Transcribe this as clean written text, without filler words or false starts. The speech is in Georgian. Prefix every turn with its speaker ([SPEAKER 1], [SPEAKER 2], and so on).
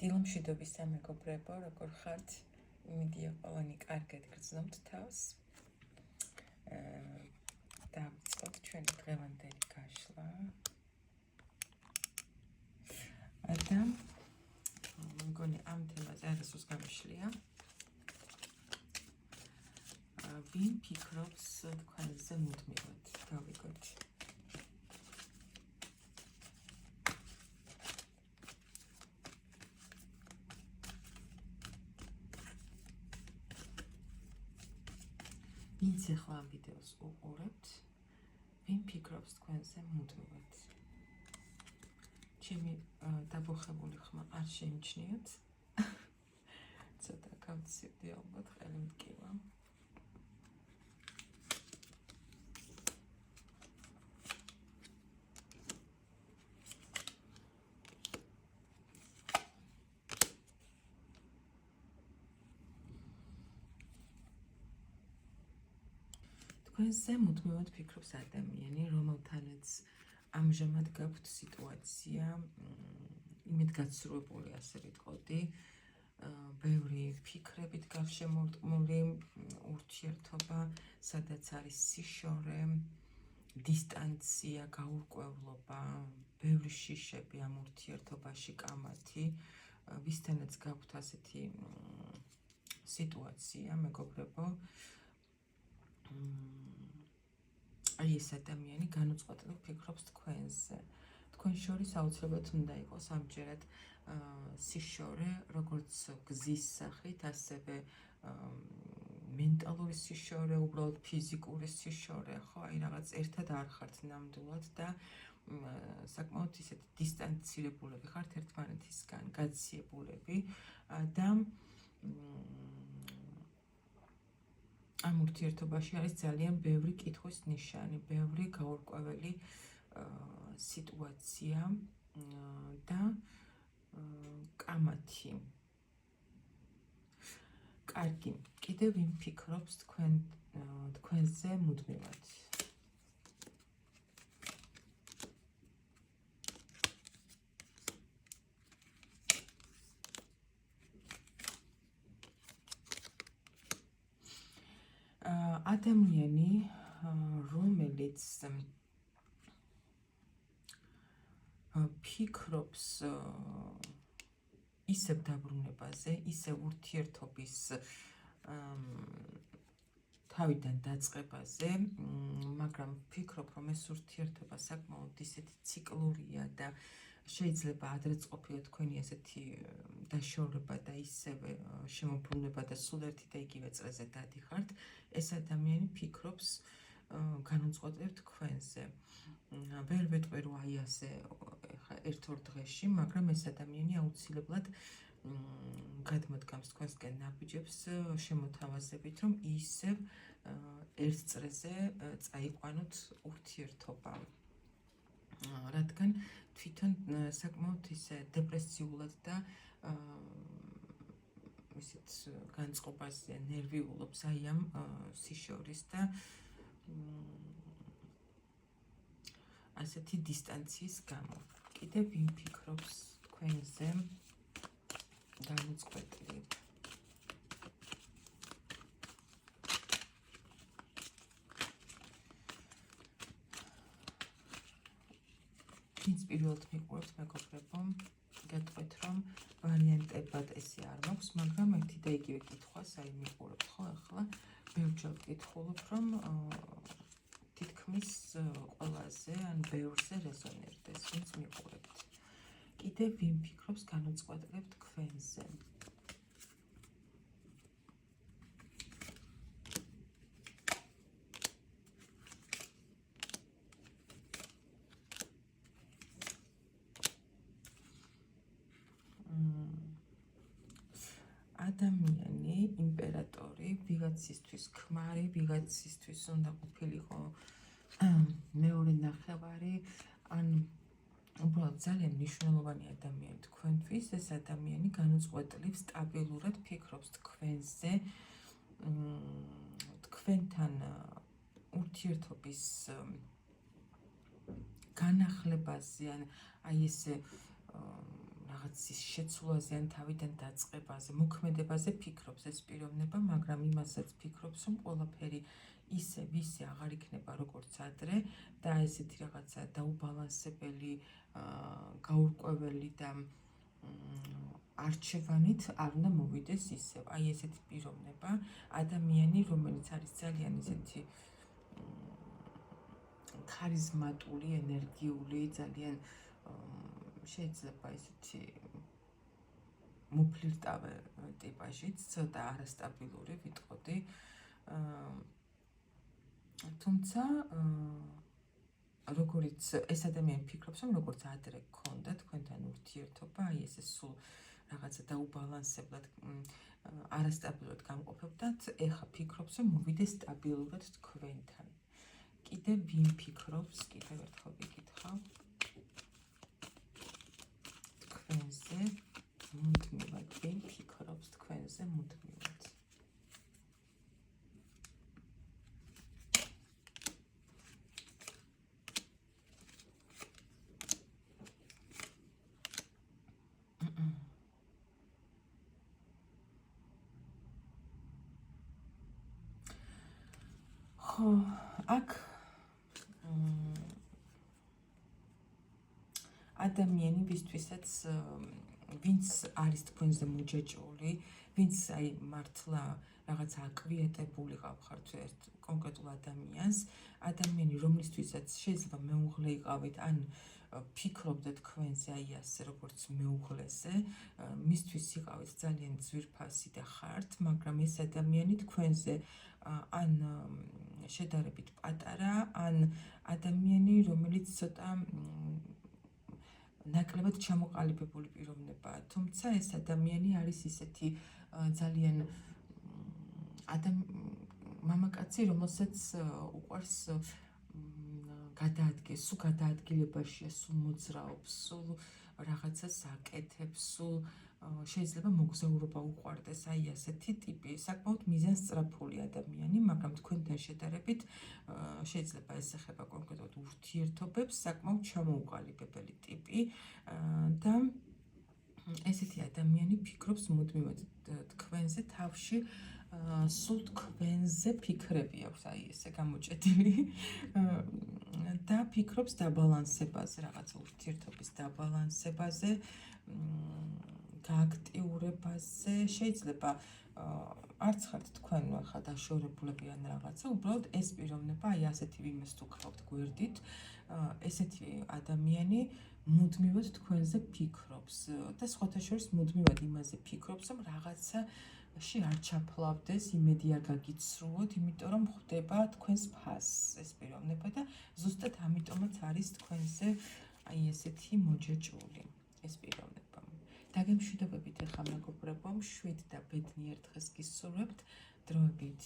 [SPEAKER 1] დილამშვიდობისა მეგობრებო, როგორ ხართ? იმედია ყველანი კარგად გრძნობთ თავს. დავიწყოთ ჩვენი დღევანდელი გაშლა. და მგონი ამ თემაზე არასდროს გამიშლია. ვინ ფიქრობს თქვენზე მუდმივად? გავიგოთ. ვინც ახლა ამ ვიდეოს უყურებთ, ვინ ფიქრობს თქვენზე მუდმივად? ჩემი დაბოხებული ხმა არ შეიმჩნიოთ. ცოტა გავცივდი ალბათ ხელი მტკივა. თქვენზე მუდმივად ფიქრობს ადამიანი, რომელთანაც ამჟამად გაქვთ სიტუაცია იმედგაცრუებული, ასე ვიტყოდი, ბევრი ფიქრებით გარშემორტყმული ურთიერთობა, სადაც არის სიშორე, დისტანცია, გაურკვევლობა, ბევრი შიშები ამ ურთიერთობაში კამათი, ვისთანაც გაქვთ ასეთი სიტუაცია, მეგობრებო, აი ეს ადამიანი განუწყვეტლივ ფიქრობს თქვენზე. თქვენ შორის აუცილებლად უნდა იყოს ამჯერად სიშორე, როგორც გზის სახით, ასევე მენტალური სიშორე, უბრალოდ ფიზიკური სიშორე, ხო, აი რაღაც ერთად არ ხართ ნამდვილად და საკმაოდ ისეთი დისტანცირებულები ხართ ერთმანეთისგან, გაციებულები და ამ ურთიერთობაში არის ძალიან ბევრი კითხვის ნიშანი, ბევრი გაურკვეველი სიტუაცია და კამათი. კარგი, კიდევ ვინ ფიქრობს თქვენზე მუდმივად? ადამიანი, რომელიც ფიქრობს ისევ დაბრუნებაზე, ისევ ურთიერთობის თავიდან დაწყებაზე, მაგრამ ფიქრობ, რომ ეს ურთიერთობა საკმაოდ ისეთი ციკლურია და შეიძლება ადრეც ყოფილა თქვენი ესეთი დაშორება და ისევე შემოbrunება და სულ ერთი და იგივე წრეზე დადიხართ, ეს ადამიანი ფიქრობს განუწყვეტლივ თქვენზე. ვერ ვეტყვი რომ აი ასე ერთ-ორ დღეში, მაგრამ ეს ადამიანი აუცილებლად გადმოდგამს თქვენსკენ ნაბიჯებს შემოთავაზებით, რომ ისევ ერთ წრეზე წაიყვანოთ ურთიერთობა. რადგან თვითონ საკმაოდ ისე დეპრესიულად და ისეთ განწყობაზე ნერვიულობს აი ამ სიშორის და ასეთი დისტანციის გამო. კიდევ ვინ ფიქრობს თქვენზე განუწყვეტლივ? ვინც პირველად მიყურებთ, მეგობრებო, გეტყვით, რომ ვარიანტებად ესე არ მაქვს, მაგრამ ერთი და იგივე კითხვას აი მიყურებთ, ხო, ახლა ბევრჯერ ვკითხულობ, რომ თითქმის ყველაზე ან ბევრზე რეზონირდეს, ვინც მიყურებთ. კიდევ ვინ ფიქრობს განუწყვეტლივ თქვენზე? ადამიანი, იმპერატორი, ვიღაცისთვის ქმარი, ვიღაცისთვის უნდა ყოფილიყო მეორე ნახევარი, ან უბრალოდ ძალიან მნიშვნელოვანი ადამიანი თქვენთვის, ეს ადამიანი განუწყვეტლივ სტაბილურად ფიქრობს თქვენზე, თქვენთან ურთიერთობის განახლებაზე, ან აი ესე რაღაც ის შეცვლაზე ან თავიდან დაწყებაზე, მოქმედებაზე ფიქრობს ეს პიროვნება, მაგრამ იმასაც ფიქრობს, რომ ყველაფერი ისე ვისი აღარ იქნება როგორც ადრე და ესეთი რაღაცა დაუბალანსებელი, გაურკვეველი და არჩევანით არ უნდა მოვიდეს ისევ. აი ესეთი პიროვნება, ადამიანი, რომელიც არის ძალიან ისეთი ქარიზმატული, ენერგიული, ძალიან შეიძლება ისეთი მოფლირტავე ტიპაჟიც, ცოტა არასტაბილური ვიტყოდი. თუმცა როგორც ეს ადამიანი ფიქრობს, რომ როგორც ადრე გქონდა თქვენთან ურთიერთობა, აი ესე სულ რაღაცა დაუბალანსებლად, არასტაბილურად გამყოფებდათ, ეხა ფიქრობს, რომ მოვიდეს სტაბილურად თქვენთან. კიდევ ვინ ფიქრობს, კიდევ ერთხელ ვიკითხავ. თქვენზე მუდმივად, ვინ ფიქრობს თქვენზე მუდმივად? ხო, აქ ადამიანი, ვისთვისაც ვინც არის თქვენზე მოჯაჭვული, ვინც აი მართლა რაღაც აკვიეტებული ყავხართ ერთ კონკრეტულ ადამიანს, ადამიანი, რომლისთვისაც შეიძლება მეუღლე იყავით, ან ფიქრობდა თქვენზე აი ასე როგორც მეუღლეზე, მისთვის იყავით ძალიან ძვირფასი და ხართ, მაგრამ ეს ადამიანი თქვენზე ან შედარებით პატარა, ან ადამიანი, რომელიც ცოტა ნაკლებად ჩამოყალიბებული პიროვნებაა. თუმცა ეს ადამიანი არის ისეთი ძალიან მამაკაცი, რომელსაც უყვარს სულ გადაადგილებაშია, სულ მოძრაობს, სულ რაღაცას აკეთებს, სულ შეიძლება მოგზაურობა უყვარდეს, აი ასეთი ტიპი, საკმაოდ მიზანსწრაფული ადამიანი, მაგრამ თქვენთან შედარებით შეიძლება ესახება კონკრეტულად ურთიერთობებს, საკმაოდ ჩამოუყალიბებელი ტიპი და ესეთი ადამიანი ფიქრობს მუდმივად თქვენზე, თავში სულ თქვენზე ფიქრები აქვს, აი ესე გამოჭედილი და ფიქრობს დაბალანსებაზე, რაღაცა ურთიერთობის დაბალანსებაზე, გააქტიურებაზე, შეიძლება არც ხართ თქვენ ახლა დაშორებულები ან რაღაცა, უბრალოდ ეს პიროვნება, აი ასეთი ვინმეს თუ გყავთ გვერდით, ესეთი ადამიანი მუდმივად თქვენზე ფიქრობს და სხვათა შორის მუდმივად იმაზე ფიქრობს, რომ რაღაცაში არ ჩაფლავდეს, იმედი არ გაგიცრუოთ, იმიტომ რომ ხვდება თქვენს ფასს ეს პიროვნება და ზუსტად ამიტომაც არის თქვენზე აი ესეთი მოჯაჭვული ეს პიროვნება. დაგემშვიდობებით ეხლა მეგობრებო, მშვიდ და ბედნიერ დღეს გისურვებთ, დროებით.